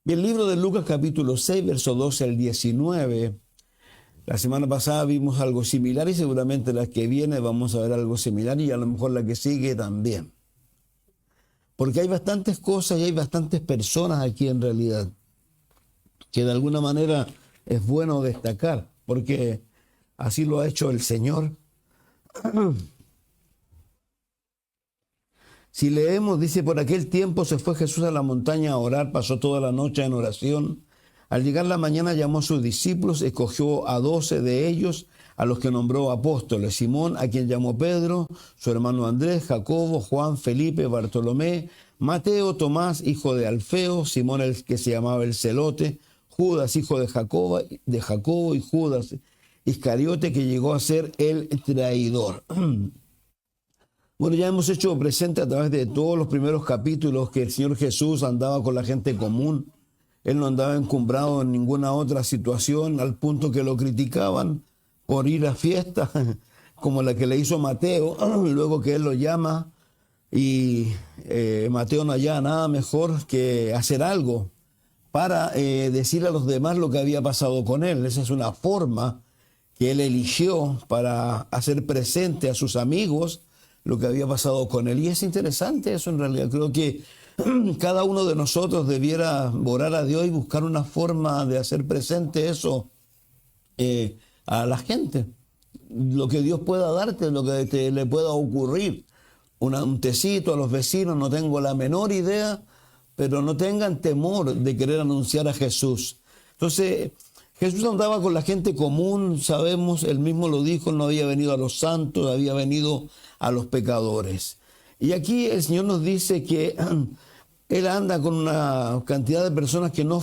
Y el libro de Lucas capítulo 6, verso 12 al 19. La semana pasada vimos algo similar y seguramente la que viene vamos a ver algo similar y a lo mejor la que sigue también. Porque hay bastantes cosas y hay bastantes personas aquí en realidad que de alguna manera es bueno destacar, porque así lo ha hecho el Señor. Si leemos, dice, por aquel tiempo se fue Jesús a la montaña a orar, pasó toda la noche en oración. Al llegar la mañana llamó a sus discípulos, escogió a 12 de ellos, a los que nombró apóstoles: Simón, a quien llamó Pedro, su hermano Andrés, Jacobo, Juan, Felipe, Bartolomé, Mateo, Tomás, hijo de Alfeo, Simón el que se llamaba el Celote, Judas, hijo de Jacobo, y Judas Iscariote, que llegó a ser el traidor. Bueno, ya hemos hecho presente a través de todos los primeros capítulos que el Señor Jesús andaba con la gente común. Él no andaba encumbrado en ninguna otra situación, al punto que lo criticaban por ir a fiestas, como la que le hizo Mateo, luego que él lo llama, y Mateo no hallaba nada mejor que hacer algo para decir a los demás lo que había pasado con él. Esa es una forma que él eligió para hacer presente a sus amigos lo que había pasado con él. Y es interesante eso en realidad. Creo que cada uno de nosotros debiera orar a Dios y buscar una forma de hacer presente eso a la gente. Lo que Dios pueda darte, lo que te le pueda ocurrir. Un tecito a los vecinos, no tengo la menor idea, pero no tengan temor de querer anunciar a Jesús. Entonces, Jesús andaba con la gente común, sabemos, él mismo lo dijo, no había venido a los santos, había venido a los pecadores. Y aquí el Señor nos dice que él anda con una cantidad de personas que no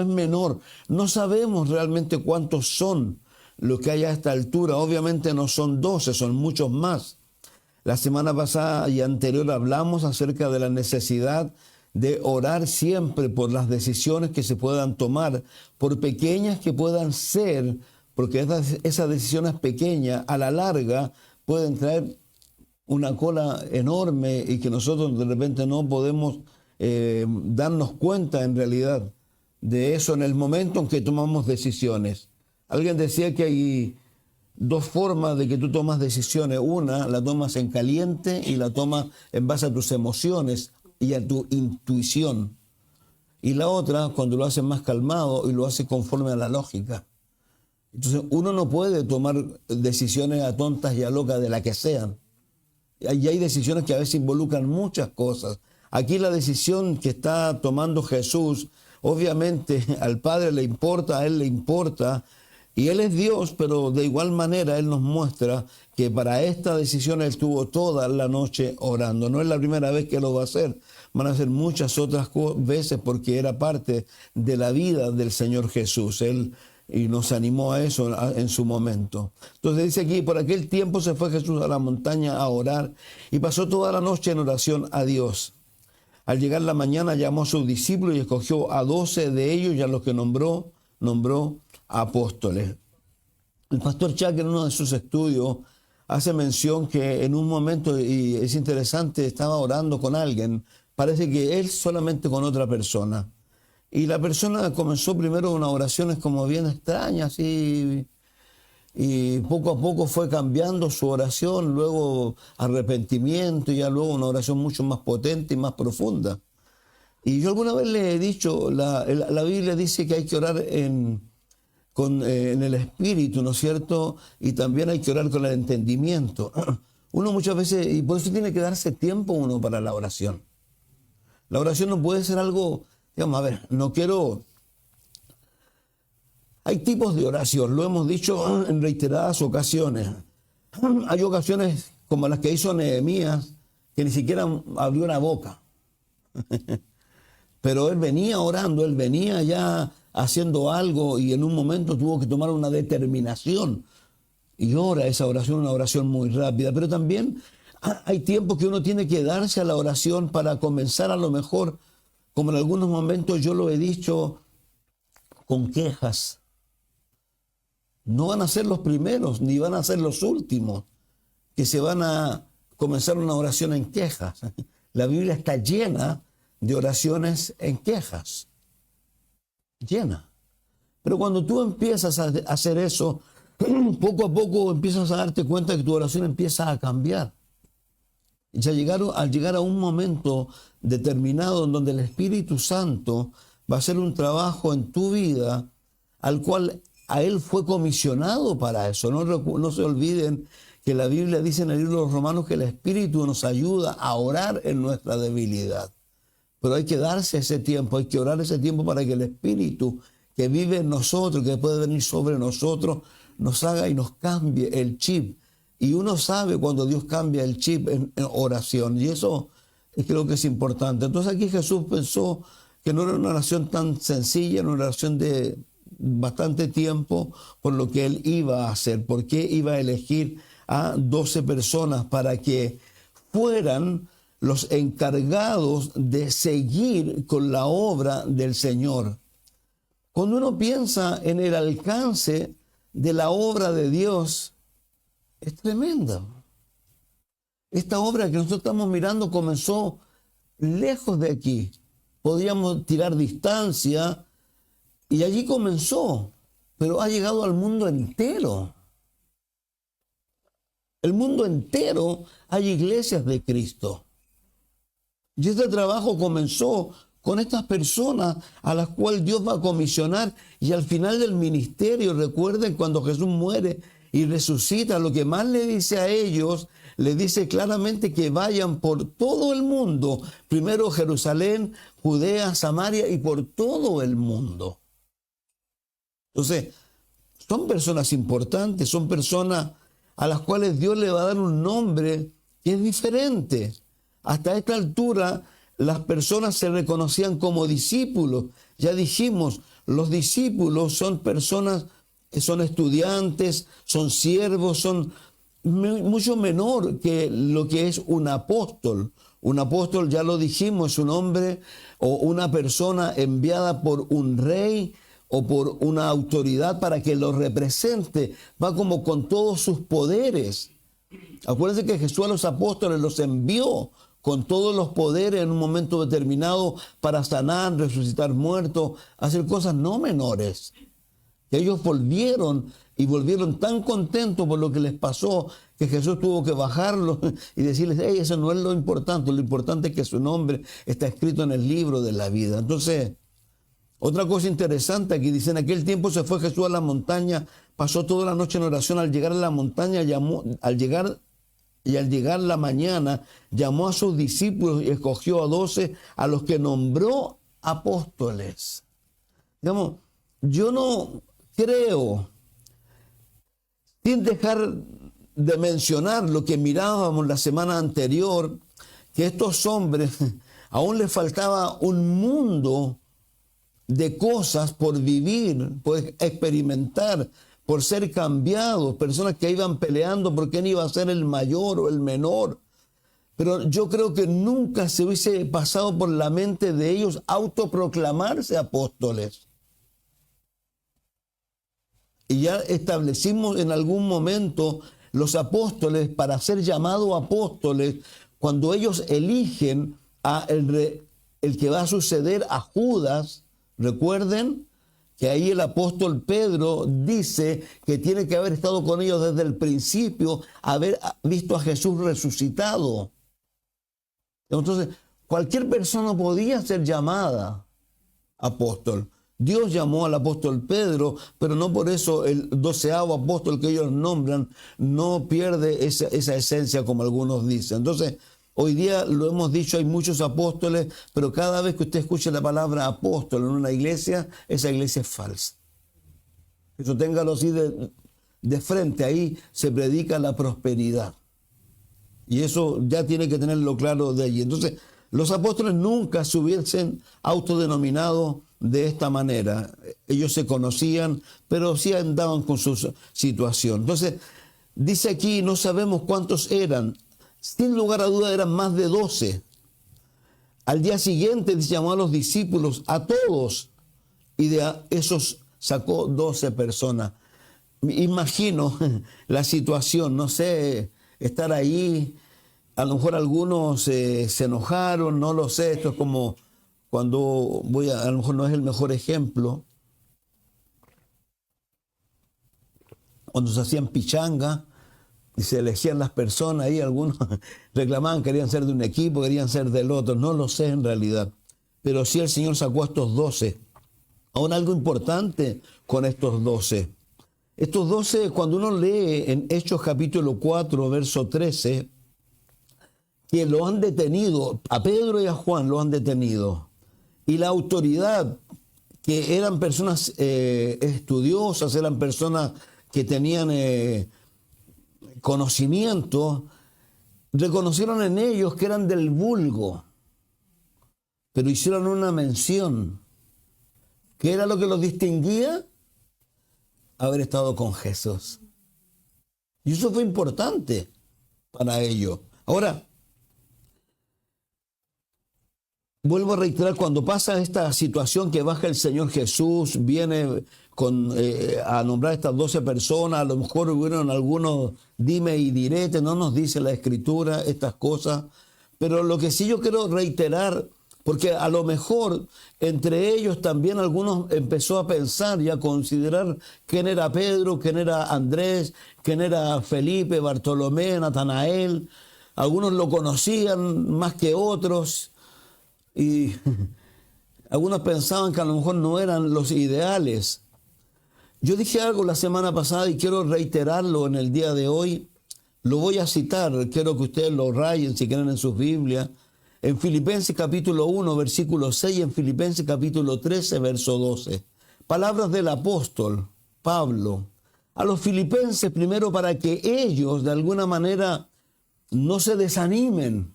es menor. No sabemos realmente cuántos son los que hay a esta altura. Obviamente no son 12, son muchos más. La semana pasada y anterior hablamos acerca de la necesidad de orar siempre por las decisiones que se puedan tomar, por pequeñas que puedan ser, porque esas decisiones pequeñas a la larga pueden traer una cola enorme y que nosotros de repente no podemos darnos cuenta en realidad de eso en el momento en que tomamos decisiones. Alguien decía que hay dos formas de que tú tomas decisiones. Una, la tomas en caliente y la tomas en base a tus emociones y a tu intuición. Y la otra, cuando lo haces más calmado y lo haces conforme a la lógica. Entonces, uno no puede tomar decisiones a tontas y a locas de la que sean. Y hay decisiones que a veces involucran muchas cosas. Aquí la decisión que está tomando Jesús, obviamente al Padre le importa, a Él le importa, y Él es Dios, pero de igual manera Él nos muestra que para esta decisión Él estuvo toda la noche orando. No es la primera vez que lo va a hacer, van a ser muchas otras veces porque era parte de la vida del Señor Jesús. Él y nos animó a eso en su momento. Entonces dice aquí, por aquel tiempo se fue Jesús a la montaña a orar y pasó toda la noche en oración a Dios. Al llegar la mañana llamó a sus discípulos y escogió a 12 de ellos y a los que nombró apóstoles. El pastor Chuck en uno de sus estudios hace mención que en un momento, y es interesante, estaba orando con alguien, parece que él solamente con otra persona. Y la persona comenzó primero unas oraciones como bien extrañas y poco a poco fue cambiando su oración, luego arrepentimiento y ya luego una oración mucho más potente y más profunda. Y yo alguna vez le he dicho, la Biblia dice que hay que orar en el espíritu, ¿no es cierto? Y también hay que orar con el entendimiento. Uno muchas veces, y por eso tiene que darse tiempo uno para la oración. La oración no puede ser algo, digamos, a ver, no quiero... Hay tipos de oración, lo hemos dicho en reiteradas ocasiones. Hay ocasiones como las que hizo Nehemías, que ni siquiera abrió una boca. Pero él venía orando, él venía ya haciendo algo y en un momento tuvo que tomar una determinación. Y ora esa oración, una oración muy rápida. Pero también hay tiempos que uno tiene que darse a la oración para comenzar a lo mejor, como en algunos momentos yo lo he dicho, con quejas. No van a ser los primeros, ni van a ser los últimos, que se van a comenzar una oración en quejas. La Biblia está llena de oraciones en quejas. llena. Pero cuando tú empiezas a hacer eso, poco a poco empiezas a darte cuenta que tu oración empieza a cambiar. Y al llegar a un momento determinado en donde el Espíritu Santo va a hacer un trabajo en tu vida al cual a Él fue comisionado para eso. No se olviden que la Biblia dice en el libro de los Romanos que el Espíritu nos ayuda a orar en nuestra debilidad. Pero hay que darse ese tiempo, hay que orar ese tiempo para que el Espíritu que vive en nosotros, que puede venir sobre nosotros, nos haga y nos cambie el chip. Y uno sabe cuando Dios cambia el chip en oración. Y eso creo que es importante. Entonces aquí Jesús pensó que no era una oración tan sencilla, era una oración de bastante tiempo por lo que Él iba a hacer. ¿Por qué iba a elegir a 12 personas para que fueran los encargados de seguir con la obra del Señor? Cuando uno piensa en el alcance de la obra de Dios, es tremenda. Esta obra que nosotros estamos mirando comenzó lejos de aquí. Podíamos tirar distancia y allí comenzó, pero ha llegado al mundo entero. El mundo entero hay iglesias de Cristo. Y este trabajo comenzó con estas personas a las cuales Dios va a comisionar, y al final del ministerio, recuerden cuando Jesús muere y resucita, lo que más le dice a ellos, le dice claramente que vayan por todo el mundo, primero Jerusalén, Judea, Samaria y por todo el mundo. Entonces, son personas importantes, son personas a las cuales Dios le va a dar un nombre que es diferente. Hasta esta altura, las personas se reconocían como discípulos. Ya dijimos, los discípulos son personas que son estudiantes, son siervos, son mucho menor que lo que es un apóstol. Un apóstol, ya lo dijimos, es un hombre o una persona enviada por un rey o por una autoridad para que lo represente. Va como con todos sus poderes. Acuérdense que Jesús a los apóstoles los envió con todos los poderes en un momento determinado para sanar, resucitar muertos, hacer cosas no menores. Ellos volvieron tan contentos por lo que les pasó que Jesús tuvo que bajarlos y decirles, hey, eso no es lo importante es que su nombre está escrito en el libro de la vida. Entonces, otra cosa interesante aquí dice, en aquel tiempo se fue Jesús a la montaña, pasó toda la noche en oración. Al llegar a la montaña, al llegar la mañana, llamó a sus discípulos y escogió a 12 a los que nombró apóstoles. Digamos, yo no creo, sin dejar de mencionar lo que mirábamos la semana anterior, que estos hombres aún les faltaba un mundo de cosas por vivir, por experimentar, por ser cambiados, personas que iban peleando por quién iba a ser el mayor o el menor. Pero yo creo que nunca se hubiese pasado por la mente de ellos autoproclamarse apóstoles. Y ya establecimos en algún momento los apóstoles para ser llamados apóstoles cuando ellos eligen a el que va a suceder a Judas. Recuerden que ahí el apóstol Pedro dice que tiene que haber estado con ellos desde el principio, haber visto a Jesús resucitado. Entonces, cualquier persona podía ser llamada apóstol. Dios llamó al apóstol Pedro, pero no por eso el 12º apóstol que ellos nombran no pierde esa esencia como algunos dicen. Entonces, hoy día lo hemos dicho, hay muchos apóstoles, pero cada vez que usted escuche la palabra apóstol en una iglesia, esa iglesia es falsa. Eso téngalo así de frente, ahí se predica la prosperidad. Y eso ya tiene que tenerlo claro de allí. Entonces, los apóstoles nunca se hubiesen autodenominado de esta manera. Ellos se conocían, pero sí andaban con su situación. Entonces, dice aquí, no sabemos cuántos eran. Sin lugar a duda eran más de 12. Al día siguiente llamó a los discípulos, a todos, y de esos sacó 12 personas. Imagino la situación, no sé, estar ahí. A lo mejor algunos se enojaron, no lo sé. Esto es como cuando a lo mejor no es el mejor ejemplo, cuando se hacían pichanga y se elegían las personas, ahí algunos reclamaban, querían ser de un equipo, querían ser del otro, no lo sé en realidad, pero sí el Señor sacó a estos 12. Ahora algo importante con estos 12. Estos 12, cuando uno lee en Hechos capítulo 4, verso 13, que lo han detenido, a Pedro y a Juan lo han detenido, y la autoridad, que eran personas estudiosas, eran personas que tenían conocimiento, reconocieron en ellos que eran del vulgo, pero hicieron una mención. ¿Qué era lo que los distinguía? Haber estado con Jesús. Y eso fue importante para ellos. Ahora, vuelvo a reiterar, cuando pasa esta situación que baja el Señor Jesús, viene a nombrar a estas 12 personas, a lo mejor hubieron algunos dime y direte, no nos dice la Escritura estas cosas, pero lo que sí yo quiero reiterar, porque a lo mejor entre ellos también algunos empezó a pensar y a considerar quién era Pedro, quién era Andrés, quién era Felipe, Bartolomé, Natanael. Algunos lo conocían más que otros y algunos pensaban que a lo mejor no eran los ideales. Yo dije algo la semana pasada y quiero reiterarlo en el día de hoy. Lo voy a citar, quiero que ustedes lo rayen si quieren en sus Biblias. En Filipenses capítulo 1, versículo 6, en Filipenses capítulo 13, verso 12. Palabras del apóstol Pablo a los filipenses, primero para que ellos de alguna manera no se desanimen,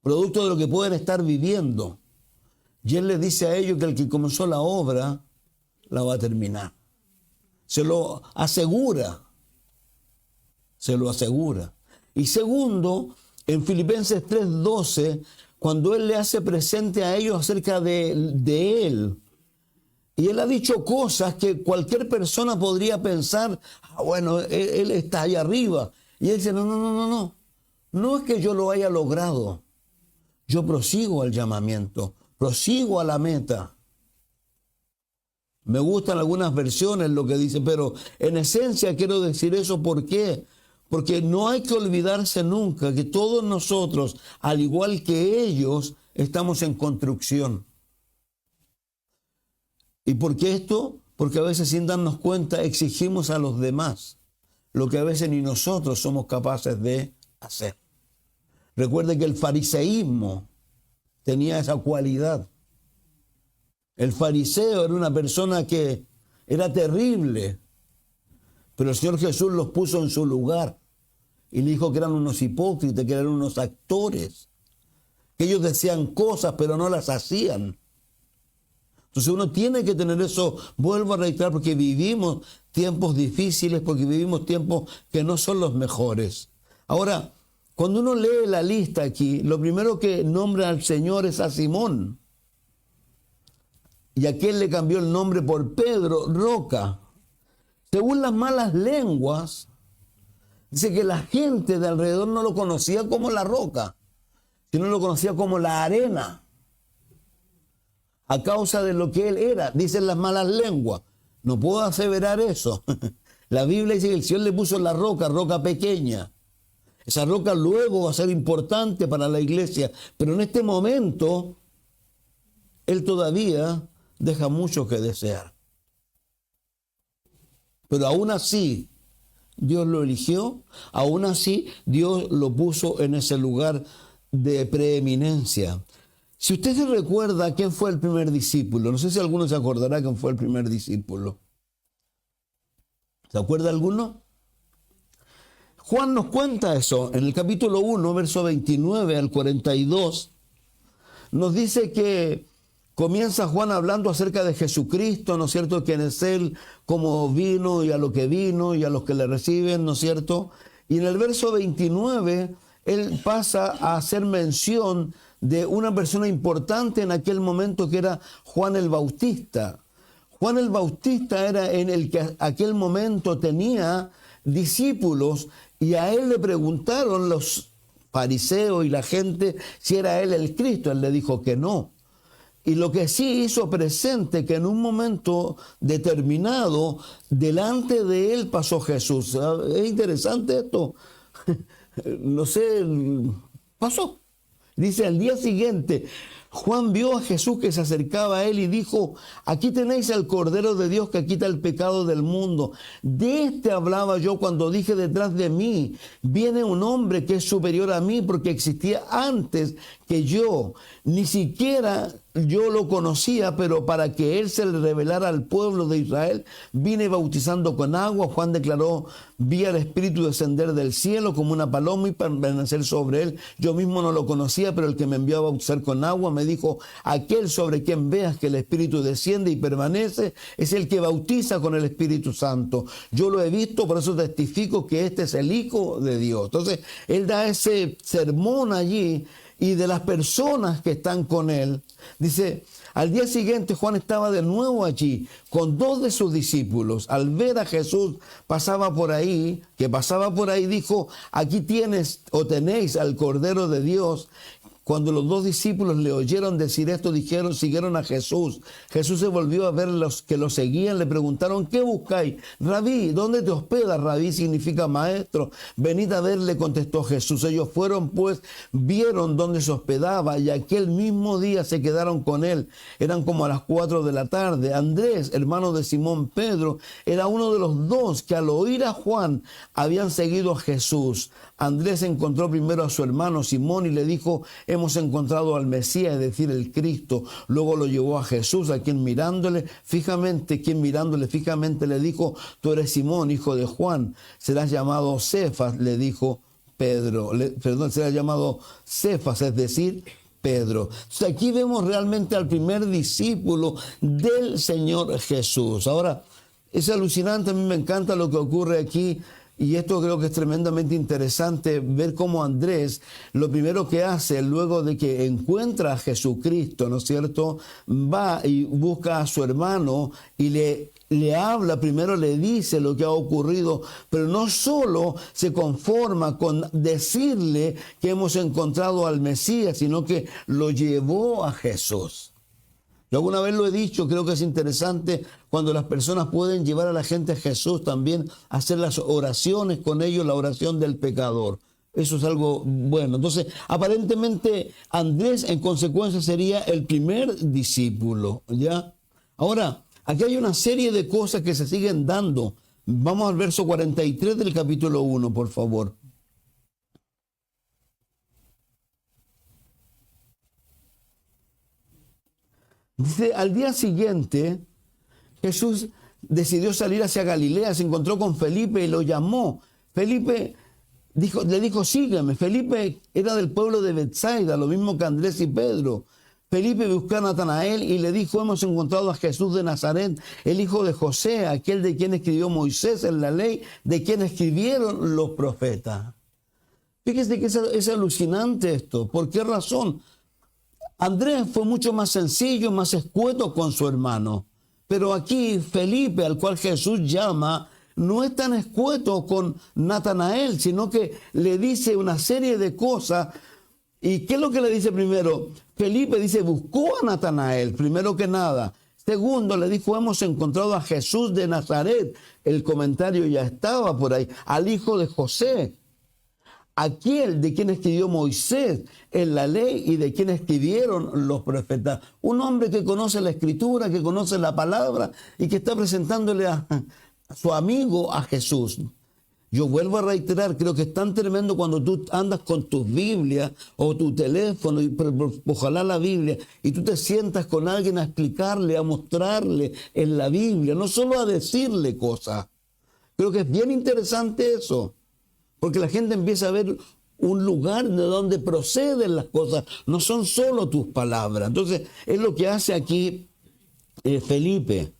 producto de lo que pueden estar viviendo. Y él les dice a ellos que el que comenzó la obra la va a terminar. Se lo asegura. Se lo asegura. Y segundo, en Filipenses 3:12, cuando él le hace presente a ellos acerca de él, y él ha dicho cosas que cualquier persona podría pensar, bueno, él está allá arriba. Y él dice, no. No es que yo lo haya logrado. Yo prosigo al llamamiento, prosigo a la meta. Me gustan algunas versiones lo que dice, pero en esencia quiero decir eso. ¿Por qué? Porque no hay que olvidarse nunca que todos nosotros, al igual que ellos, estamos en construcción. ¿Y por qué esto? Porque a veces sin darnos cuenta exigimos a los demás lo que a veces ni nosotros somos capaces de hacer. Recuerde que el fariseísmo tenía esa cualidad. El fariseo era una persona que era terrible, pero el Señor Jesús los puso en su lugar y le dijo que eran unos hipócritas, que eran unos actores, que ellos decían cosas pero no las hacían. Entonces uno tiene que tener eso, vuelvo a reiterar, porque vivimos tiempos difíciles, porque vivimos tiempos que no son los mejores. Ahora, cuando uno lee la lista aquí, lo primero que nombra al Señor es a Simón. Y a quien le cambió el nombre por Pedro, roca. Según las malas lenguas, dice que la gente de alrededor no lo conocía como la roca, sino lo conocía como la arena, a causa de lo que él era, dicen las malas lenguas. No puedo aseverar eso. La Biblia dice que el Señor le puso la roca, roca pequeña. Esa roca luego va a ser importante para la iglesia, pero en este momento él todavía deja mucho que desear. Pero aún así, Dios lo eligió, aún así Dios lo puso en ese lugar de preeminencia. Si usted se recuerda quién fue el primer discípulo, no sé si alguno se acordará quién fue el primer discípulo. ¿Se acuerda alguno? Juan nos cuenta eso en el capítulo 1, verso 29 al 42. Nos dice que comienza Juan hablando acerca de Jesucristo, ¿no es cierto? Quién es Él, cómo vino y a lo que vino y a los que le reciben, ¿no es cierto? Y en el verso 29, él pasa a hacer mención de una persona importante en aquel momento que era Juan el Bautista. Juan el Bautista era en el que aquel momento tenía discípulos y a él le preguntaron los fariseos y la gente si era él el Cristo. Él le dijo que no. Y lo que sí hizo presente que en un momento determinado, delante de él pasó Jesús. Es interesante esto. No sé, pasó. Dice, al día siguiente, Juan vio a Jesús que se acercaba a él y dijo, aquí tenéis al Cordero de Dios que quita el pecado del mundo. De este hablaba yo cuando dije, detrás de mí viene un hombre que es superior a mí porque existía antes que yo. Ni siquiera yo lo conocía, pero para que él se le revelara al pueblo de Israel, vine bautizando con agua. Juan declaró, vi al Espíritu descender del cielo como una paloma y permanecer sobre él. Yo mismo no lo conocía, pero el que me envió a bautizar con agua me dijo, aquel sobre quien veas que el Espíritu desciende y permanece, es el que bautiza con el Espíritu Santo. Yo lo he visto, por eso testifico que este es el Hijo de Dios. Entonces, él da ese sermón allí, y de las personas que están con él, dice, al día siguiente Juan estaba de nuevo allí con 2 de sus discípulos. Al ver a Jesús que pasaba por ahí, dijo, aquí tienes o tenéis al Cordero de Dios. Cuando los 2 discípulos le oyeron decir esto, siguieron a Jesús. Jesús se volvió a ver los que lo seguían, le preguntaron, ¿qué buscáis? Rabí, ¿dónde te hospedas? Rabí significa maestro. Venid a ver, le contestó Jesús. Ellos fueron pues, vieron dónde se hospedaba y aquel mismo día se quedaron con él. Eran como a las 4 de la tarde. Andrés, hermano de Simón Pedro, era uno de los 2 que al oír a Juan habían seguido a Jesús. Andrés encontró primero a su hermano Simón y le dijo, hemos encontrado al Mesías, es decir, el Cristo. Luego lo llevó a Jesús, a quien mirándole fijamente le dijo, tú eres Simón, hijo de Juan, serás llamado Cefas, le dijo Pedro. Serás llamado Cefas, es decir, Pedro. Entonces aquí vemos realmente al primer discípulo del Señor Jesús. Ahora, es alucinante, a mí me encanta lo que ocurre aquí. Y esto creo que es tremendamente interesante, ver cómo Andrés, lo primero que hace luego de que encuentra a Jesucristo, ¿no es cierto?, va y busca a su hermano y le habla, primero le dice lo que ha ocurrido, pero no solo se conforma con decirle que hemos encontrado al Mesías, sino que lo llevó a Jesús. Yo alguna vez lo he dicho, creo que es interesante cuando las personas pueden llevar a la gente a Jesús también, hacer las oraciones con ellos, la oración del pecador. Eso es algo bueno. Entonces, aparentemente Andrés en consecuencia sería el primer discípulo, ¿ya? Ahora, aquí hay una serie de cosas que se siguen dando. Vamos al verso 43 del capítulo 1, por favor. Dice, al día siguiente, Jesús decidió salir hacia Galilea, se encontró con Felipe y lo llamó. Felipe le dijo, sígueme. Felipe era del pueblo de Betsaida, lo mismo que Andrés y Pedro. Felipe buscó a Natanael y le dijo, hemos encontrado a Jesús de Nazaret, el hijo de José, aquel de quien escribió Moisés en la ley, de quien escribieron los profetas. Fíjese que es alucinante esto. ¿Por qué razón? Andrés fue mucho más sencillo, más escueto con su hermano. Pero aquí Felipe, al cual Jesús llama, no es tan escueto con Natanael, sino que le dice una serie de cosas. ¿Y qué es lo que le dice primero? Felipe dice, buscó a Natanael, primero que nada. Segundo, le dijo, hemos encontrado a Jesús de Nazaret. El comentario ya estaba por ahí. Al hijo de José. Aquel de quien escribió Moisés en la ley y de quien escribieron los profetas. Un hombre que conoce la escritura, que conoce la palabra y que está presentándole a su amigo a Jesús. Yo vuelvo a reiterar, creo que es tan tremendo cuando tú andas con tus Biblias o tu teléfono, y ojalá la Biblia, y tú te sientas con alguien a explicarle, a mostrarle en la Biblia, no solo a decirle cosas. Creo que es bien interesante eso. Porque la gente empieza a ver un lugar de donde proceden las cosas. No son solo tus palabras. Entonces, es lo que hace aquí Felipe.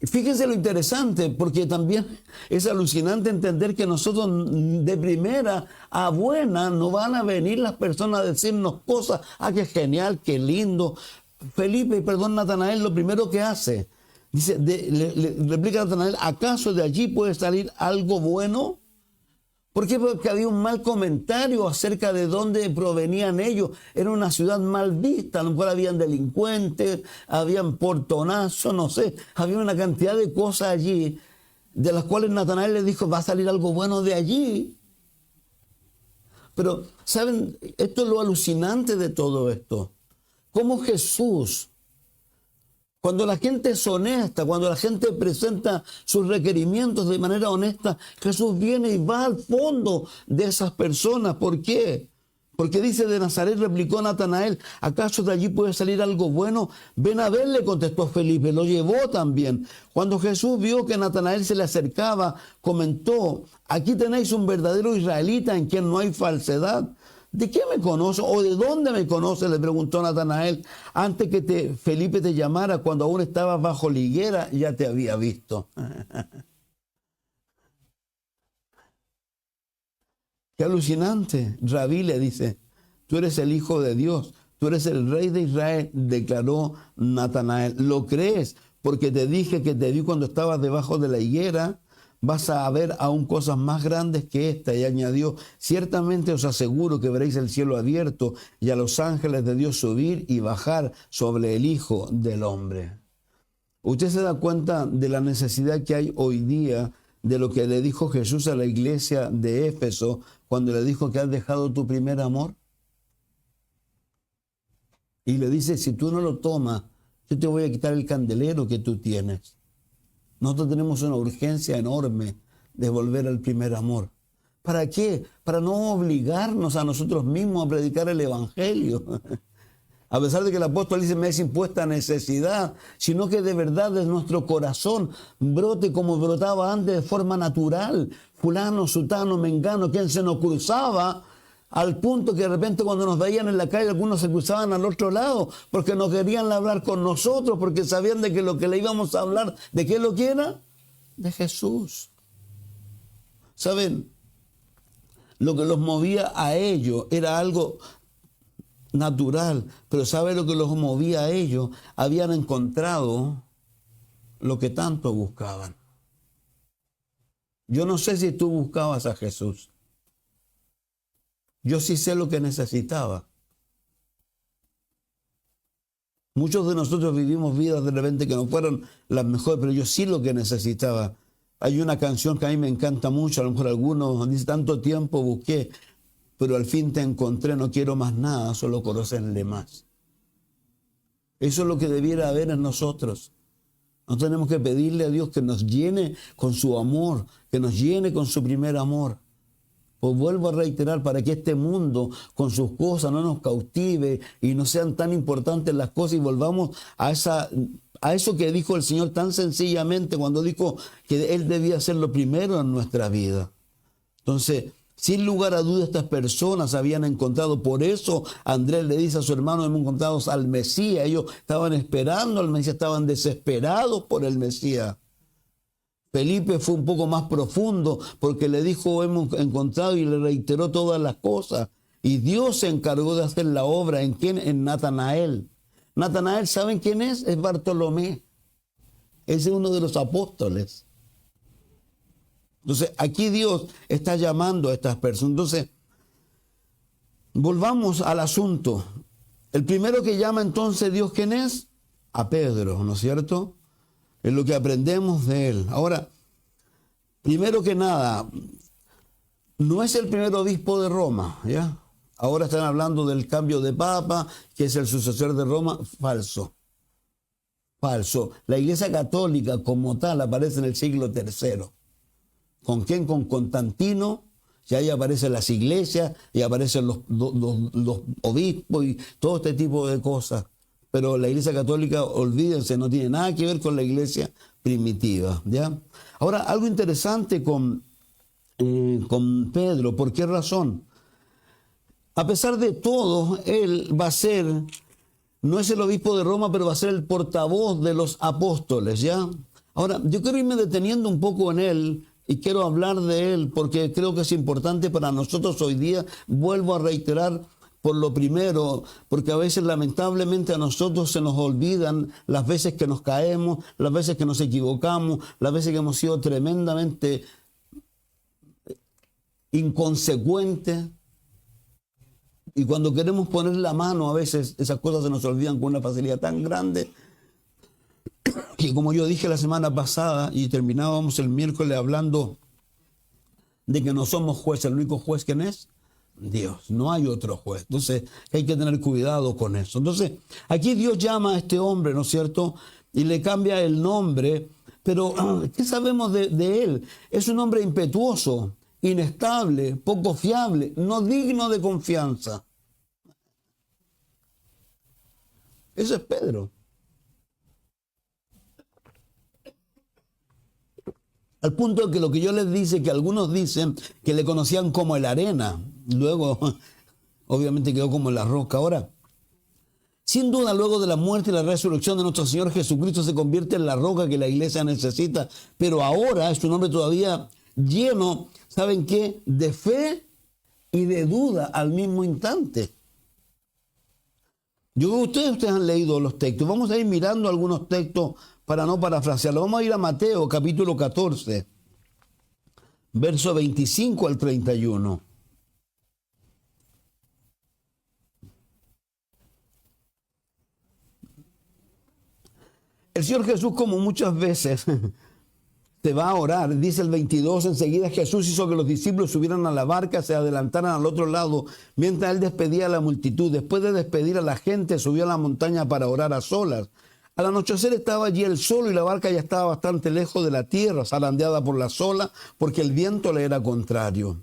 Fíjense lo interesante, porque también es alucinante entender que nosotros de primera a buena no van a venir las personas a decirnos cosas. Ah, qué genial, qué lindo. Felipe, Natanael, lo primero que hace, dice, le replica a Natanael, ¿acaso de allí puede salir algo bueno? ¿Por qué? Porque había un mal comentario acerca de dónde provenían ellos. Era una ciudad mal vista, a lo mejor habían delincuentes, habían portonazos, no sé. Había una cantidad de cosas allí de las cuales Natanael le dijo, va a salir algo bueno de allí. Pero, ¿saben? Esto es lo alucinante de todo esto. Cómo Jesús, cuando la gente es honesta, cuando la gente presenta sus requerimientos de manera honesta, Jesús viene y va al fondo de esas personas. ¿Por qué? Porque dice de Nazaret, replicó Natanael, ¿acaso de allí puede salir algo bueno? Ven a ver, le contestó Felipe, lo llevó también. Cuando Jesús vio que Natanael se le acercaba, comentó, aquí tenéis un verdadero israelita en quien no hay falsedad. ¿De qué me conoce o de dónde me conoce? Le preguntó Natanael. Antes que Felipe te llamara, cuando aún estabas bajo la higuera, ya te había visto. Qué alucinante. Rabí le dice, tú eres el Hijo de Dios, tú eres el Rey de Israel, declaró Natanael. ¿Lo crees? Porque te dije que te vi cuando estabas debajo de la higuera. Vas a ver aún cosas más grandes que esta. Y añadió, ciertamente os aseguro que veréis el cielo abierto y a los ángeles de Dios subir y bajar sobre el Hijo del Hombre. ¿Usted se da cuenta de la necesidad que hay hoy día de lo que le dijo Jesús a la iglesia de Éfeso cuando le dijo que has dejado tu primer amor? Y le dice, si tú no lo tomas, yo te voy a quitar el candelero que tú tienes. Nosotros tenemos una urgencia enorme de volver al primer amor. ¿Para qué? Para no obligarnos a nosotros mismos a predicar el evangelio. A pesar de que el apóstol dice, me es impuesta necesidad, sino que de verdad de nuestro corazón brote como brotaba antes de forma natural. Fulano, sutano, mengano, quien se nos cruzaba, al punto que de repente cuando nos veían en la calle algunos se cruzaban al otro lado porque no querían hablar con nosotros, porque sabían de que lo que le íbamos a hablar, ¿de qué lo que era? De Jesús. ¿Saben? Lo que los movía a ellos era algo natural, pero ¿sabe lo que los movía a ellos? Habían encontrado lo que tanto buscaban. Yo no sé si tú buscabas a Jesús. Yo sí sé lo que necesitaba. Muchos de nosotros vivimos vidas de repente que no fueron las mejores, pero yo sí lo que necesitaba. Hay una canción que a mí me encanta mucho, a lo mejor algunos dicen, tanto tiempo busqué, pero al fin te encontré, no quiero más nada, solo conocerle más. Eso es lo que debiera haber en nosotros. No tenemos que pedirle a Dios que nos llene con su amor, que nos llene con su primer amor. Pues vuelvo a reiterar, para que este mundo con sus cosas no nos cautive y no sean tan importantes las cosas y volvamos a eso que dijo el Señor tan sencillamente cuando dijo que Él debía ser lo primero en nuestra vida. Entonces, sin lugar a dudas, estas personas habían encontrado, por eso Andrés le dice a su hermano, hemos encontrado al Mesías. Ellos estaban esperando al Mesías, estaban desesperados por el Mesías. Felipe fue un poco más profundo porque le dijo, hemos encontrado, y le reiteró todas las cosas. Y Dios se encargó de hacer la obra. ¿En quién? En Natanael. Natanael, ¿saben quién es? Es Bartolomé. Ese es uno de los apóstoles. Entonces, aquí Dios está llamando a estas personas. Entonces, volvamos al asunto. El primero que llama entonces Dios, ¿quién es? A Pedro, ¿no es cierto? Es lo que aprendemos de él. Ahora, primero que nada, no es el primer obispo de Roma, ¿ya? Ahora están hablando del cambio de papa, que es el sucesor de Roma. Falso. Falso. La Iglesia Católica como tal aparece en el siglo III. ¿Con quién? Con Constantino. Y ahí aparecen las iglesias, y aparecen los obispos y todo este tipo de cosas. Pero la Iglesia Católica, olvídense, no tiene nada que ver con la Iglesia primitiva, ¿ya? Ahora, algo interesante con Pedro. ¿Por qué razón? A pesar de todo, él va a ser, no es el obispo de Roma, pero va a ser el portavoz de los apóstoles, ¿ya? Ahora, yo quiero irme deteniendo un poco en él y quiero hablar de él porque creo que es importante para nosotros hoy día. Vuelvo a reiterar, por lo primero, porque a veces lamentablemente a nosotros se nos olvidan las veces que nos caemos, las veces que nos equivocamos, las veces que hemos sido tremendamente inconsecuente. Y cuando queremos poner la mano, a veces esas cosas se nos olvidan con una facilidad tan grande. Y como yo dije la semana pasada, y terminábamos el miércoles hablando de que no somos jueces, el único juez, ¿quién es? Dios, no hay otro juez. Entonces hay que tener cuidado con eso. Entonces aquí Dios llama a este hombre, ¿no es cierto? Y le cambia el nombre, pero ¿qué sabemos de él? Es un hombre impetuoso, inestable, poco fiable, no digno de confianza. Eso es Pedro. Al punto de que lo que yo les dice, que algunos dicen que le conocían como el arena. Luego, obviamente quedó como la roca. Ahora, sin duda, luego de la muerte y la resurrección de nuestro Señor Jesucristo se convierte en la roca que la iglesia necesita. Pero ahora es un hombre todavía lleno, ¿saben qué? De fe y de duda al mismo instante. Yo creo que ustedes han leído los textos. Vamos a ir mirando algunos textos para no parafrasearlo. Vamos a ir a Mateo capítulo 14, verso 25 al 31. El Señor Jesús, como muchas veces, se va a orar. Dice el 22, enseguida Jesús hizo que los discípulos subieran a la barca, se adelantaran al otro lado, mientras él despedía a la multitud. Después de despedir a la gente, subió a la montaña para orar a solas. Al anochecer estaba allí él solo y la barca ya estaba bastante lejos de la tierra, zarandeada por las olas, porque el viento le era contrario.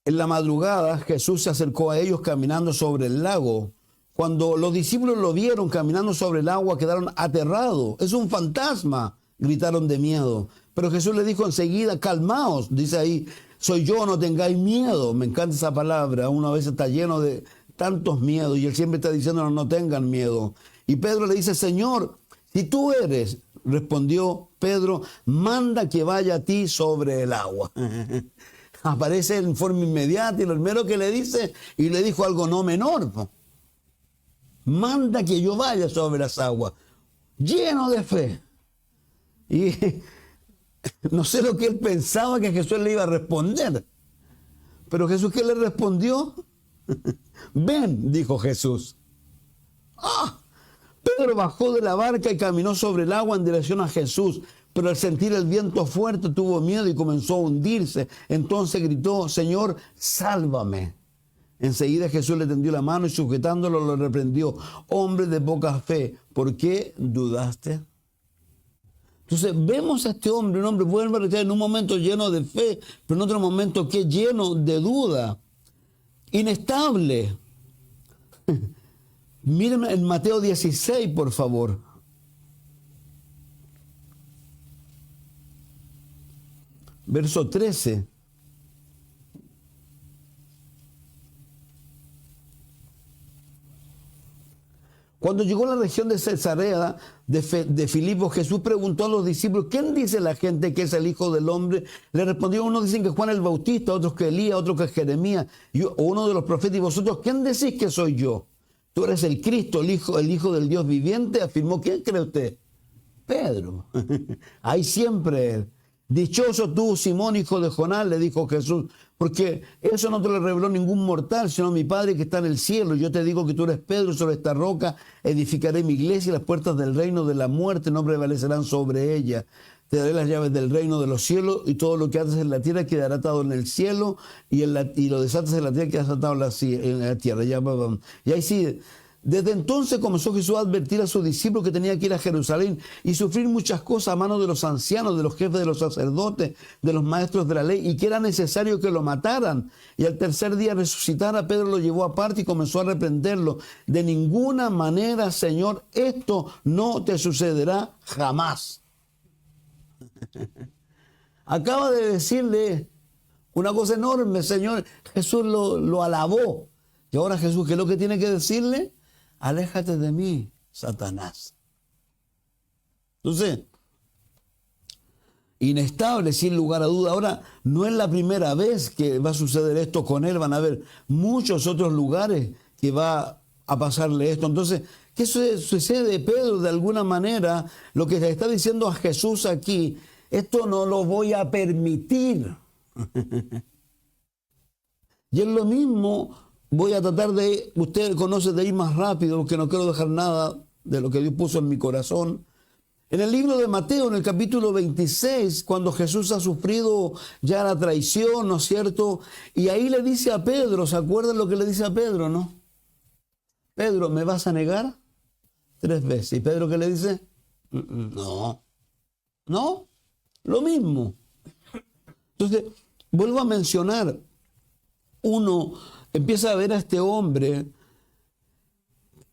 En la madrugada Jesús se acercó a ellos caminando sobre el lago. Cuando los discípulos lo vieron caminando sobre el agua, quedaron aterrados. Es un fantasma, gritaron de miedo. Pero Jesús les dijo enseguida, calmaos, dice ahí, soy yo, no tengáis miedo. Me encanta esa palabra, uno a veces está lleno de tantos miedos y él siempre está diciendo no tengan miedo. Y Pedro le dice, Señor, si tú eres, respondió Pedro, manda que vaya a ti sobre el agua. Aparece en forma inmediata y lo primero que le dice, y le dijo algo no menor, manda que yo vaya sobre las aguas, lleno de fe. Y no sé lo que él pensaba que Jesús le iba a responder, pero Jesús, ¿qué le respondió? Ven, dijo Jesús. ¡Ah! Pedro bajó de la barca y caminó sobre el agua en dirección a Jesús, pero al sentir el viento fuerte tuvo miedo y comenzó a hundirse. Entonces gritó, Señor, sálvame. Enseguida Jesús le tendió la mano y sujetándolo lo reprendió. Hombre de poca fe, ¿por qué dudaste? Entonces vemos a este hombre, un hombre, vuelve a reiterar, en un momento lleno de fe, pero en otro momento que lleno de duda, inestable. Miren en Mateo 16, por favor. Verso 13. Cuando llegó a la región de Cesarea de Filipo, Jesús preguntó a los discípulos, ¿quién dice la gente que es el Hijo del Hombre? Le respondió, unos dicen que Juan el Bautista, otros que Elías, otros que Jeremías, o uno de los profetas, y vosotros, ¿quién decís que soy yo? Tú eres el Cristo, el hijo del Dios viviente, afirmó. ¿Quién cree usted? Pedro. Ahí siempre él. Dichoso tú, Simón, hijo de Jonás, le dijo Jesús, porque eso no te lo reveló ningún mortal, sino mi Padre que está en el cielo. Yo te digo que tú eres Pedro, sobre esta roca edificaré mi iglesia y las puertas del reino de la muerte no prevalecerán sobre ella. Te daré las llaves del reino de los cielos y todo lo que haces en la tierra quedará atado en el cielo y lo desatas en la tierra quedará atado en la tierra. Y ahí sí. Desde entonces comenzó Jesús a advertir a sus discípulos que tenía que ir a Jerusalén y sufrir muchas cosas a manos de los ancianos, de los jefes de los sacerdotes, de los maestros de la ley, y que era necesario que lo mataran. Y al tercer día resucitara. Pedro lo llevó aparte y comenzó a reprenderlo. De ninguna manera, Señor, esto no te sucederá jamás. Acaba de decirle una cosa enorme, Señor. Jesús lo alabó. Y ahora Jesús, ¿qué es lo que tiene que decirle? Aléjate de mí, Satanás. Entonces, inestable, sin lugar a duda. Ahora, no es la primera vez que va a suceder esto con él. Van a haber muchos otros lugares que va a pasarle esto. Entonces, ¿qué sucede, Pedro? De alguna manera, lo que le está diciendo a Jesús aquí, esto no lo voy a permitir. Y es lo mismo, voy a tratar de, usted conoce, de ir más rápido, porque no quiero dejar nada de lo que Dios puso en mi corazón. En el libro de Mateo, en el capítulo 26, cuando Jesús ha sufrido ya la traición, ¿no es cierto? Y ahí le dice a Pedro, ¿se acuerdan lo que le dice a Pedro, no? Pedro, ¿me vas a negar? 3 veces. ¿Y Pedro qué le dice? No. ¿No? Lo mismo. Entonces, vuelvo a mencionar, uno empieza a ver a este hombre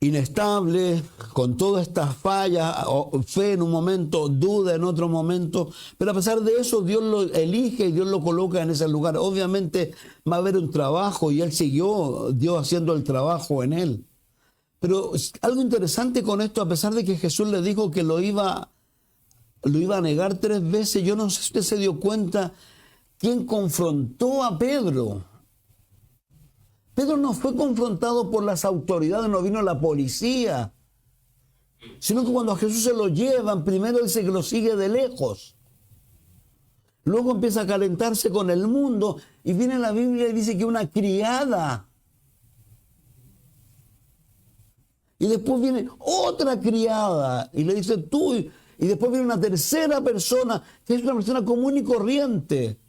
inestable, con todas estas fallas, fe en un momento, duda en otro momento, pero a pesar de eso Dios lo elige y Dios lo coloca en ese lugar. Obviamente va a haber un trabajo y él siguió, Dios haciendo el trabajo en él. Pero algo interesante con esto, a pesar de que Jesús le dijo que lo iba a negar 3 veces, yo no sé si usted se dio cuenta quién confrontó a Pedro. Pedro no fue confrontado por las autoridades, no vino la policía, sino que cuando a Jesús se lo llevan, primero él se lo sigue de lejos. Luego empieza a calentarse con el mundo y viene la Biblia y dice que una criada. Y después viene otra criada y le dice tú. Y después viene una tercera persona, que es una persona común y corriente.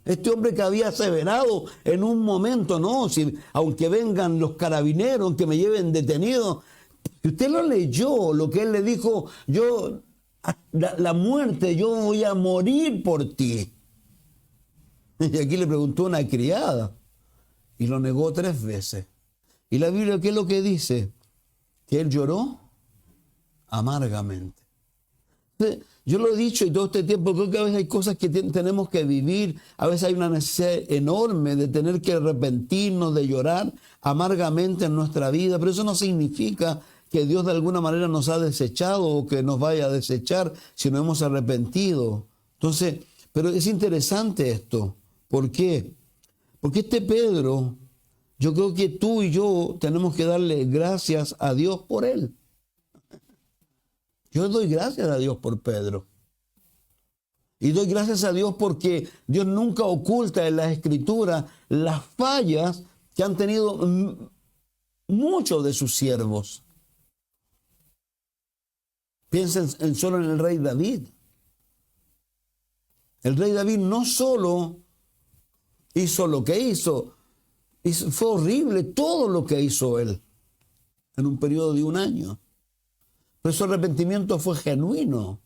Este hombre que había aseverado en un momento, no, si, aunque vengan los carabineros, aunque me lleven detenido, si usted lo leyó, lo que él le dijo, yo, la muerte, yo voy a morir por ti. Y aquí le preguntó una criada y lo negó 3 veces. Y la Biblia, ¿qué es lo que dice? Que él lloró amargamente. Entonces, yo lo he dicho y todo este tiempo, creo que a veces hay cosas que tenemos que vivir, a veces hay una necesidad enorme de tener que arrepentirnos, de llorar amargamente en nuestra vida, pero eso no significa que Dios de alguna manera nos ha desechado o que nos vaya a desechar si no hemos arrepentido. Entonces, pero es interesante esto. ¿Por qué? Porque este Pedro, yo creo que tú y yo tenemos que darle gracias a Dios por él. Yo doy gracias a Dios por Pedro. Y doy gracias a Dios porque Dios nunca oculta en las Escrituras las fallas que han tenido muchos de sus siervos. Piensen solo en el rey David. El rey David no solo hizo lo que hizo, fue horrible todo lo que hizo él en un periodo de 1 año. Pero su arrepentimiento fue genuino.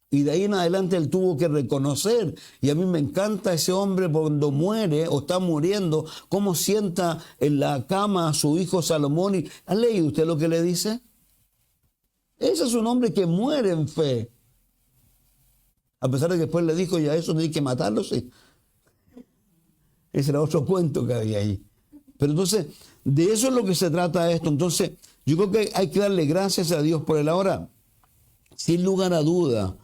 Y de ahí en adelante él tuvo que reconocer. Y a mí me encanta ese hombre cuando muere o está muriendo, cómo sienta en la cama a su hijo Salomón. Y, ¿ha leído usted lo que le dice? Ese es un hombre que muere en fe. A pesar de que después le dijo, ya eso no hay que matarlo, sí. Ese era otro cuento que había ahí. Pero entonces, de eso es lo que se trata esto. Entonces, yo creo que hay que darle gracias a Dios por él. Ahora, sin lugar a duda,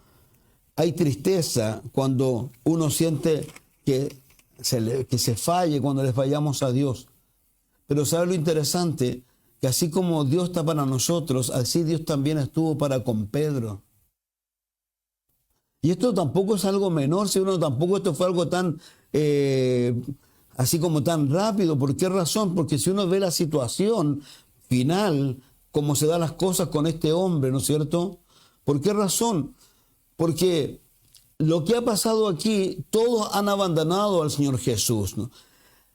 hay tristeza cuando uno siente que se falle, cuando le fallamos a Dios. Pero ¿sabe lo interesante? Que así como Dios está para nosotros, así Dios también estuvo para con Pedro. Y esto tampoco es algo menor, si uno tampoco esto fue algo tan, así como tan rápido. ¿Por qué razón? Porque si uno ve la situación final, cómo se dan las cosas con este hombre, ¿no es cierto? ¿Por qué razón? Porque lo que ha pasado aquí, todos han abandonado al Señor Jesús, ¿no?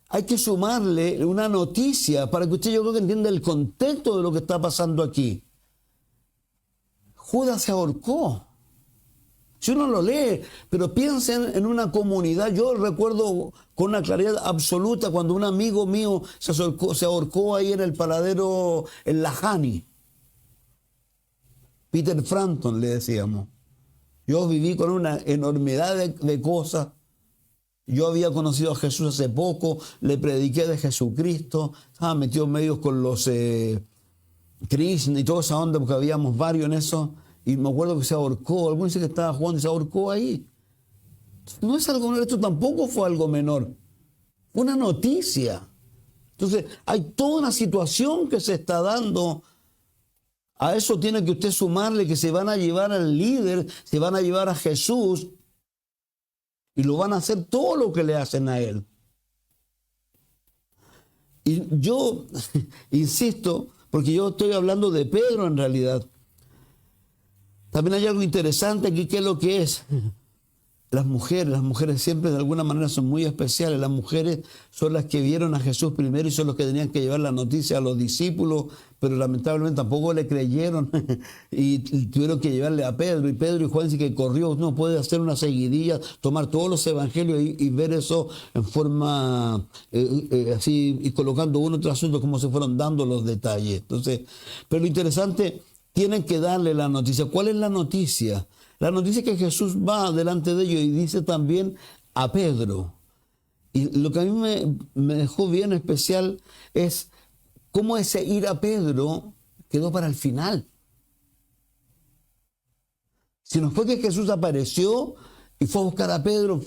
Hay que sumarle una noticia para que usted, yo creo que entienda el contexto de lo que está pasando aquí. Judas se ahorcó. Si uno lo lee, pero piensen en una comunidad. Yo recuerdo con una claridad absoluta cuando un amigo mío se ahorcó ahí en el paradero en La Jani. Peter Frampton le decíamos. Yo viví con una enormidad de cosas. Yo había conocido a Jesús hace poco, le prediqué de Jesucristo, estaba metido en medios con los Krishna y toda esa onda, porque habíamos varios en eso. Y me acuerdo que se ahorcó, algunos dicen que estaba jugando y se ahorcó ahí. No es algo menor, esto tampoco fue algo menor. Fue una noticia. Entonces, hay toda una situación que se está dando. A eso tiene que usted sumarle que se van a llevar al líder, se van a llevar a Jesús. Y lo van a hacer todo lo que le hacen a él. Y yo insisto, porque yo estoy hablando de Pedro en realidad. También hay algo interesante aquí, ¿qué es lo que es? Las mujeres siempre de alguna manera son muy especiales. Las mujeres son las que vieron a Jesús primero y son los que tenían que llevar la noticia a los discípulos, pero lamentablemente tampoco le creyeron y tuvieron que llevarle a Pedro. Y Pedro y Juan sí que corrió. Uno puede hacer una seguidilla, tomar todos los evangelios y ver eso en forma así, y colocando uno tras otro como se fueron dando los detalles. Entonces, pero lo interesante, tienen que darle la noticia. ¿Cuál es la noticia? La noticia es que Jesús va delante de ellos y dice también a Pedro. Y lo que a mí me dejó bien especial es cómo ese ir a Pedro quedó para el final. Si no fue que Jesús apareció y fue a buscar a Pedro,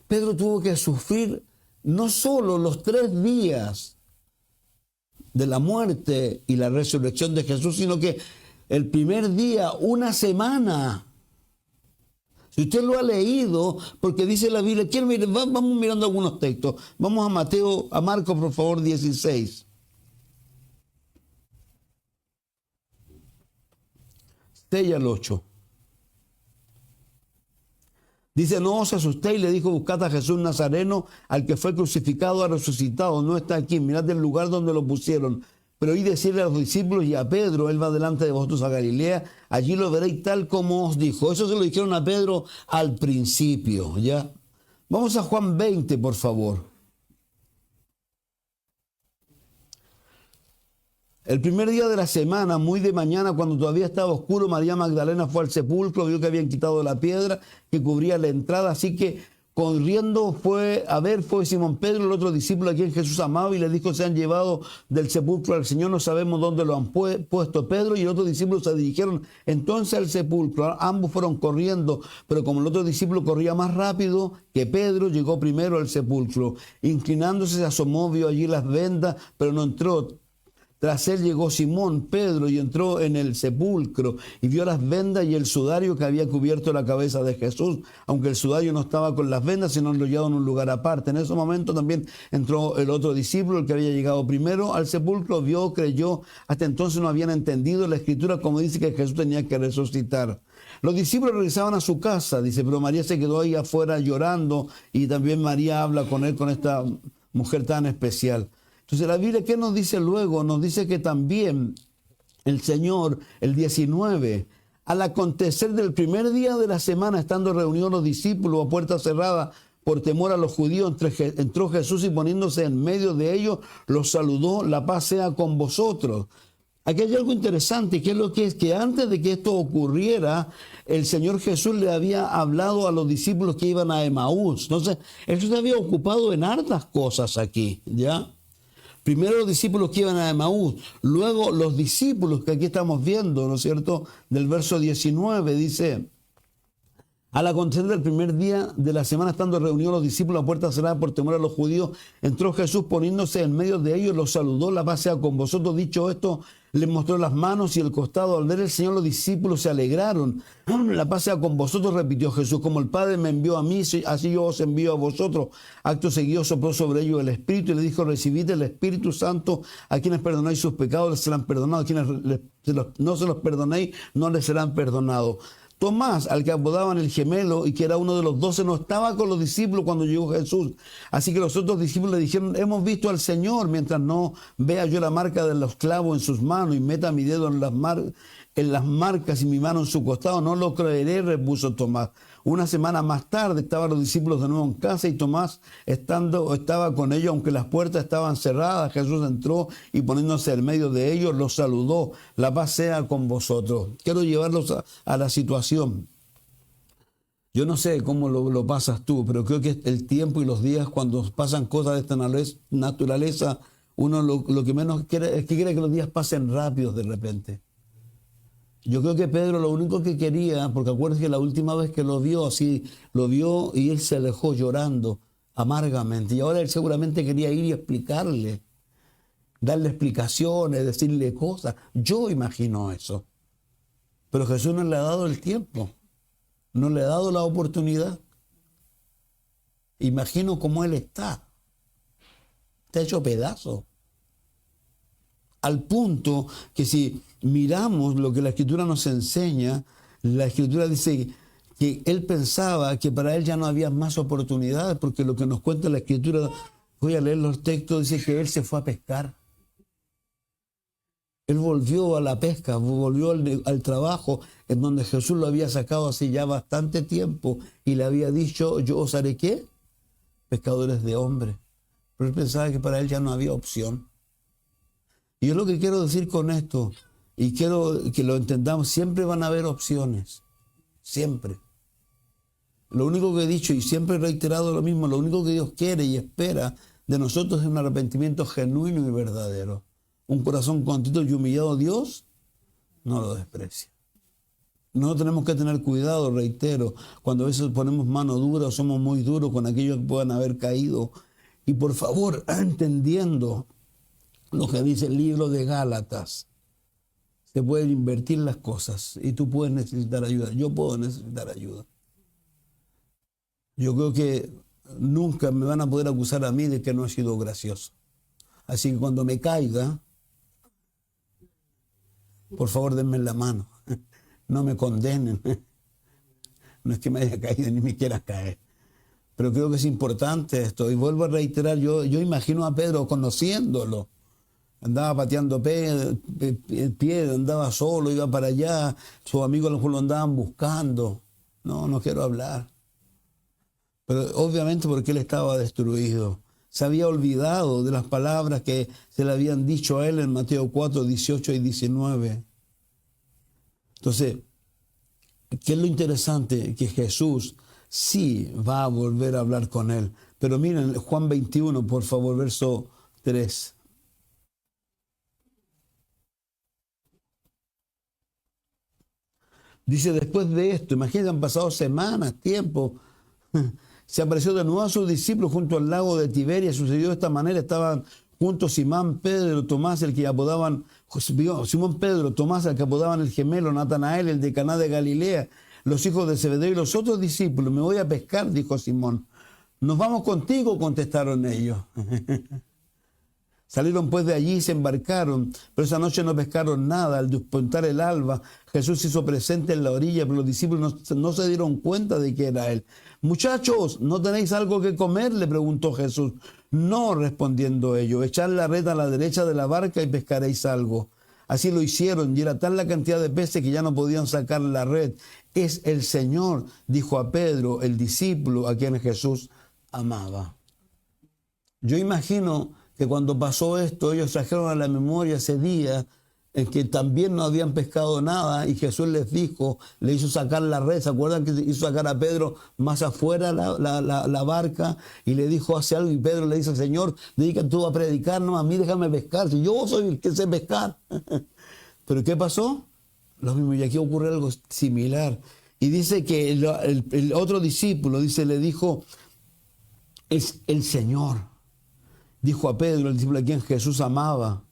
Pedro tuvo que sufrir no solo los 3 días de la muerte y la resurrección de Jesús, sino que el primer día, una semana. Si usted lo ha leído, porque dice la Biblia, vamos mirando algunos textos. Vamos a Marcos, por favor, 16. 6 al 8. Dice, no os asustéis, le dijo, buscad a Jesús Nazareno, al que fue crucificado, ha resucitado, no está aquí, mirad el lugar donde lo pusieron. Pero oí decirle a los discípulos y a Pedro, él va delante de vosotros a Galilea, allí lo veréis tal como os dijo. Eso se lo dijeron a Pedro al principio, ¿ya? Vamos a Juan 20, por favor. El primer día de la semana, muy de mañana, cuando todavía estaba oscuro, María Magdalena fue al sepulcro, vio que habían quitado la piedra que cubría la entrada, así que corriendo fue Simón Pedro, el otro discípulo a quien Jesús amaba, y le dijo, se han llevado del sepulcro al Señor, no sabemos dónde lo han puesto. Pedro y el otro discípulo se dirigieron entonces al sepulcro, ambos fueron corriendo, pero como el otro discípulo corría más rápido que Pedro, llegó primero al sepulcro. Inclinándose se asomó, vio allí las vendas, pero no entró. Tras él llegó Simón Pedro y entró en el sepulcro y vio las vendas y el sudario que había cubierto la cabeza de Jesús, aunque el sudario no estaba con las vendas, sino enrollado en un lugar aparte. En ese momento también entró el otro discípulo, el que había llegado primero al sepulcro, vio, creyó. Hasta entonces no habían entendido la escritura, como dice que Jesús tenía que resucitar. Los discípulos regresaban a su casa, dice, pero María se quedó ahí afuera llorando, y también María habla con él, con esta mujer tan especial. Entonces la Biblia, ¿qué nos dice luego? Nos dice que también el Señor, el 19, al acontecer del primer día de la semana, estando reunidos los discípulos a puerta cerrada por temor a los judíos, entró Jesús y poniéndose en medio de ellos, los saludó, la paz sea con vosotros. Aquí hay algo interesante, que es lo que es que antes de que esto ocurriera, el Señor Jesús le había hablado a los discípulos que iban a Emaús. Entonces, él se había ocupado en hartas cosas aquí, ¿ya? Primero los discípulos que iban a Emaús, luego los discípulos que aquí estamos viendo, ¿no es cierto? Del verso 19 dice, al acontecer del primer día de la semana, estando reunidos los discípulos a puerta cerrada por temor a los judíos, entró Jesús poniéndose en medio de ellos, los saludó, la paz sea con vosotros. Dicho esto, les mostró las manos y el costado. Al ver el Señor, los discípulos se alegraron. La paz sea con vosotros, repitió Jesús, como el Padre me envió a mí, así yo os envío a vosotros. Acto seguido sopló sobre ellos el Espíritu y le dijo, recibid el Espíritu Santo. A quienes perdonáis sus pecados les serán perdonados, a quienes no se los perdonéis no les serán perdonados. Tomás, al que apodaban el gemelo y que era uno de los 12, no estaba con los discípulos cuando llegó Jesús. Así que los otros discípulos le dijeron, hemos visto al Señor, mientras no vea yo la marca de los clavos en sus manos y meta mi dedo en las marcas y mi mano en su costado, no lo creeré, repuso Tomás. Una semana más tarde estaban los discípulos de nuevo en casa y Tomás estaba con ellos, aunque las puertas estaban cerradas. Jesús entró y poniéndose en medio de ellos los saludó. La paz sea con vosotros. Quiero llevarlos a la situación. Yo no sé cómo lo pasas tú, pero creo que el tiempo y los días, cuando pasan cosas de esta naturaleza, uno lo que menos quiere es que quiere que los días pasen rápidos de repente. Yo creo que Pedro lo único que quería, porque acuérdense que la última vez que lo vio y él se alejó llorando amargamente. Y ahora él seguramente quería ir y explicarle, darle explicaciones, decirle cosas. Yo imagino eso. Pero Jesús no le ha dado el tiempo, no le ha dado la oportunidad. Imagino cómo él está hecho pedazo. Al punto que si miramos lo que la Escritura nos enseña, la Escritura dice que él pensaba que para él ya no había más oportunidades, porque lo que nos cuenta la Escritura, voy a leer los textos, dice que él se fue a pescar. Él volvió a la pesca, volvió al trabajo en donde Jesús lo había sacado hace ya bastante tiempo y le había dicho, yo os haré ¿qué? Pescadores de hombres. Pero él pensaba que para él ya no había opción. Y yo lo que quiero decir con esto, y quiero que lo entendamos, siempre van a haber opciones. Siempre. Lo único que he dicho y siempre he reiterado lo mismo, lo único que Dios quiere y espera de nosotros es un arrepentimiento genuino y verdadero. Un corazón contrito y humillado, Dios no lo desprecia. No tenemos que tener cuidado, reitero, cuando a veces ponemos mano dura o somos muy duros con aquellos que puedan haber caído. Y por favor, entendiendo lo que dice el libro de Gálatas, se pueden invertir las cosas y tú puedes necesitar ayuda. Yo puedo necesitar ayuda. Yo creo que nunca me van a poder acusar a mí de que no he sido gracioso. Así que cuando me caiga, por favor denme la mano. No me condenen. No es que me haya caído ni me quiera caer. Pero creo que es importante esto. Y vuelvo a reiterar, yo imagino a Pedro conociéndolo. Andaba pateando el pie, andaba solo, iba para allá. Sus amigos a lo mejor lo andaban buscando. No quiero hablar. Pero obviamente porque él estaba destruido. Se había olvidado de las palabras que se le habían dicho a él en Mateo 4, 18 y 19. Entonces, ¿qué es lo interesante? Que Jesús sí va a volver a hablar con él. Pero miren, Juan 21, por favor, verso 3. Dice, después de esto, imagínense, han pasado semanas, tiempo, se apareció de nuevo a sus discípulos junto al lago de Tiberias. Sucedió de esta manera, estaban juntos Simón, Pedro, Tomás, el que apodaban, Simón Pedro, Tomás, el que apodaban el gemelo, Natanael, el de Caná de Galilea, los hijos de Zebedeo y los otros discípulos. Me voy a pescar, dijo Simón. Nos vamos contigo, contestaron ellos. Salieron pues de allí y se embarcaron, pero esa noche no pescaron nada. Al despuntar el alba, Jesús se hizo presente en la orilla, pero los discípulos no se dieron cuenta de que era él. Muchachos, ¿no tenéis algo que comer?, le preguntó Jesús. No, respondiendo ellos, echad la red a la derecha de la barca y pescaréis algo. Así lo hicieron, y era tal la cantidad de peces que ya no podían sacar la red. Es el Señor, dijo a Pedro, el discípulo a quien Jesús amaba. Yo imagino que cuando pasó esto, ellos trajeron a la memoria ese día en que también no habían pescado nada y Jesús les dijo, le hizo sacar la red. ¿Se acuerdan que hizo sacar a Pedro más afuera la barca y le dijo, hace algo? Y Pedro le dice, Señor, dedícate tú a predicar, no a mí, déjame pescar, si yo soy el que sé pescar. ¿Pero qué pasó? Lo mismo, y aquí ocurre algo similar. Y dice que el otro discípulo, le dijo, es el Señor. Dijo a Pedro, el discípulo a quien Jesús amaba.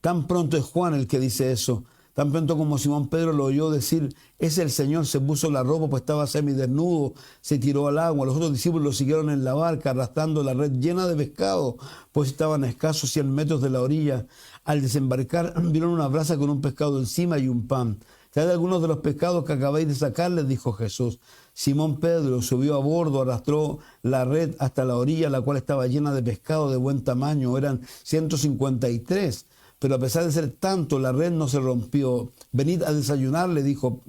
Tan pronto es Juan el que dice eso. Tan pronto como Simón Pedro lo oyó decir, es el Señor, se puso la ropa, pues estaba semidesnudo, se tiró al agua. Los otros discípulos lo siguieron en la barca, arrastrando la red llena de pescado, pues estaban a escasos 100 metros de la orilla. Al desembarcar, vieron una brasa con un pescado encima y un pan. Traed algunos de los pescados que acabáis de sacar, les dijo Jesús. Simón Pedro subió a bordo, arrastró la red hasta la orilla, la cual estaba llena de pescado de buen tamaño. Eran 153, pero a pesar de ser tanto, la red no se rompió. Venid a desayunar, le dijo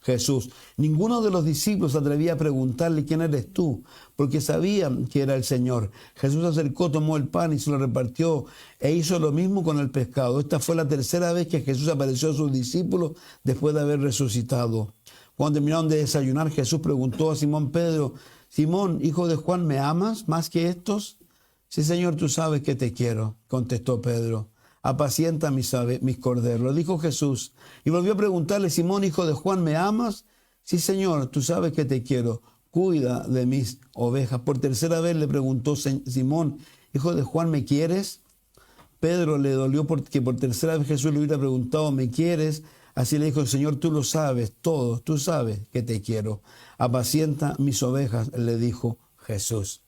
Jesús. Ninguno de los discípulos se atrevía a preguntarle, ¿quién eres tú?, porque sabían que era el Señor. Jesús se acercó, tomó el pan y se lo repartió e hizo lo mismo con el pescado. Esta fue la tercera vez que Jesús apareció a sus discípulos después de haber resucitado. Cuando terminaron de desayunar, Jesús preguntó a Simón Pedro, Simón, hijo de Juan, ¿me amas más que estos? Sí, Señor, tú sabes que te quiero, contestó Pedro. Apacienta mis corderos, lo dijo Jesús. Y volvió a preguntarle, Simón, hijo de Juan, ¿me amas? Sí, Señor, tú sabes que te quiero, cuida de mis ovejas. Por tercera vez le preguntó Simón, hijo de Juan, ¿me quieres? Pedro le dolió porque por tercera vez Jesús le hubiera preguntado, ¿me quieres? Así le dijo, Señor, tú lo sabes todo, tú sabes que te quiero. Apacienta mis ovejas, le dijo Jesús. Jesús.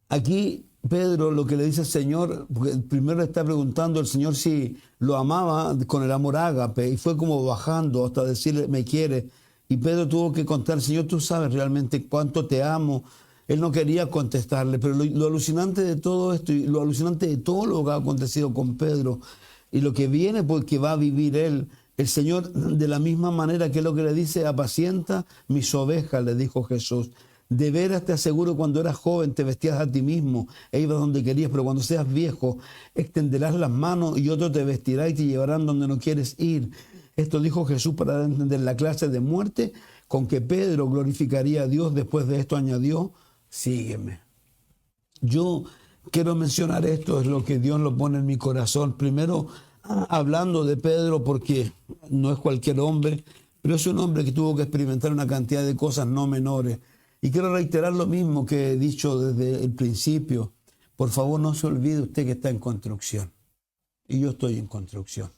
Aquí Pedro lo que le dice al Señor, porque primero le está preguntando al Señor si lo amaba con el amor ágape, y fue como bajando hasta decirle, me quiere. Y Pedro tuvo que contar, Señor, tú sabes realmente cuánto te amo. Él no quería contestarle, pero lo alucinante de todo esto y lo alucinante de todo lo que ha acontecido con Pedro y lo que viene porque va a vivir él, el Señor de la misma manera que lo que le dice, apacienta mis ovejas, le dijo Jesús. De veras te aseguro, cuando eras joven te vestías a ti mismo e ibas donde querías, pero cuando seas viejo extenderás las manos y otro te vestirá y te llevarán donde no quieres ir. Esto dijo Jesús para dar a entender la clase de muerte con que Pedro glorificaría a Dios. Después de esto añadió, sígueme. Yo quiero mencionar esto, es lo que Dios lo pone en mi corazón. Primero, hablando de Pedro, porque no es cualquier hombre, pero es un hombre que tuvo que experimentar una cantidad de cosas no menores. Y quiero reiterar lo mismo que he dicho desde el principio. Por favor, no se olvide usted que está en construcción. Y yo estoy en construcción.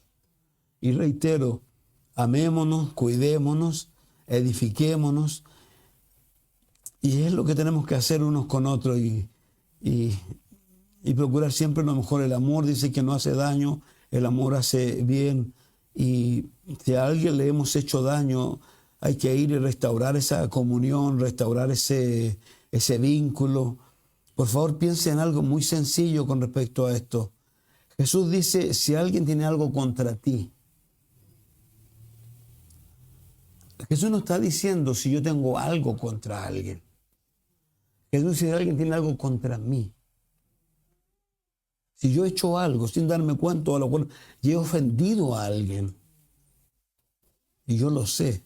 Y reitero, amémonos, cuidémonos, edifiquémonos. Y es lo que tenemos que hacer unos con otros y procurar siempre lo mejor. El amor dice que no hace daño, el amor hace bien. Y si a alguien le hemos hecho daño, hay que ir y restaurar esa comunión, restaurar ese vínculo. Por favor, piense en algo muy sencillo con respecto a esto. Jesús dice, si alguien tiene algo contra ti. Jesús no está diciendo si yo tengo algo contra alguien. Jesús dice, si alguien tiene algo contra mí. Si yo he hecho algo sin darme cuenta, a lo cual yo he ofendido a alguien, y yo lo sé,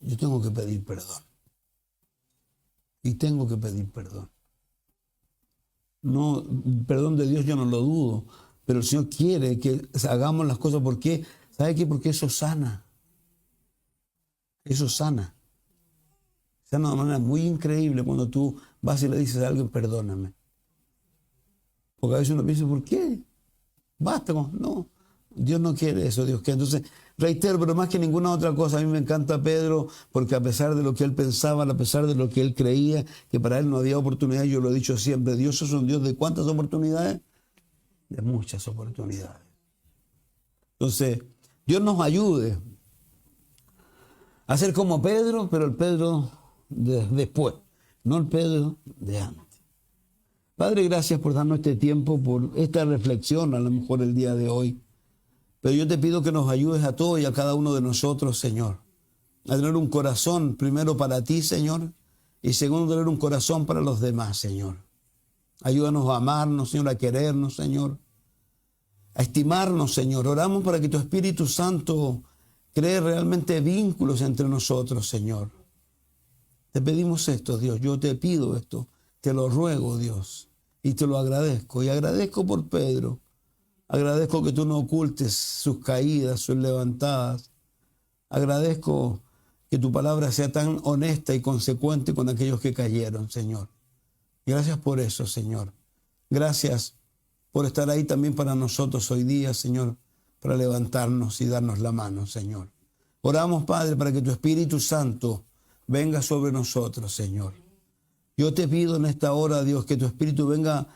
yo tengo que pedir perdón. Y tengo que pedir perdón. No, perdón de Dios yo no lo dudo, pero el Señor quiere que hagamos las cosas. ¿Por qué? ¿Sabe qué? Porque eso sana. Eso sana. Sana de una manera muy increíble cuando tú vas y le dices a alguien, perdóname. Porque a veces uno piensa, ¿por qué? Basta. No, Dios no quiere eso, Dios quiere. Entonces, reitero, pero más que ninguna otra cosa, a mí me encanta Pedro, porque a pesar de lo que él pensaba, a pesar de lo que él creía, que para él no había oportunidad, yo lo he dicho siempre, Dios es un Dios de ¿cuántas oportunidades? De muchas oportunidades. Entonces, Dios nos ayude a ser como Pedro, pero el Pedro de después, no el Pedro de antes. Padre, gracias por darnos este tiempo, por esta reflexión, a lo mejor el día de hoy. Pero yo te pido que nos ayudes a todos y a cada uno de nosotros, Señor, a tener un corazón primero para ti, Señor, y segundo, tener un corazón para los demás, Señor. Ayúdanos a amarnos, Señor, a querernos, Señor, a estimarnos, Señor. Oramos para que tu Espíritu Santo cree realmente vínculos entre nosotros, Señor. Te pedimos esto, Dios. Yo te pido esto. Te lo ruego, Dios. Y te lo agradezco. Y agradezco por Pedro. Agradezco que tú no ocultes sus caídas, sus levantadas. Agradezco que tu palabra sea tan honesta y consecuente con aquellos que cayeron, Señor. Gracias por eso, Señor. Gracias por estar ahí también para nosotros hoy día, Señor, para levantarnos y darnos la mano, Señor. Oramos, Padre, para que tu Espíritu Santo venga sobre nosotros, Señor. Yo te pido en esta hora, Dios, que tu Espíritu venga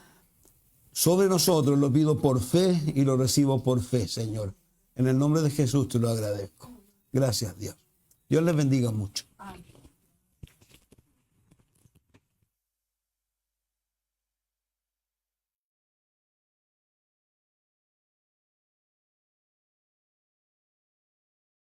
sobre nosotros. Lo pido por fe y lo recibo por fe, Señor. En el nombre de Jesús te lo agradezco. Gracias, Dios. Dios les bendiga mucho.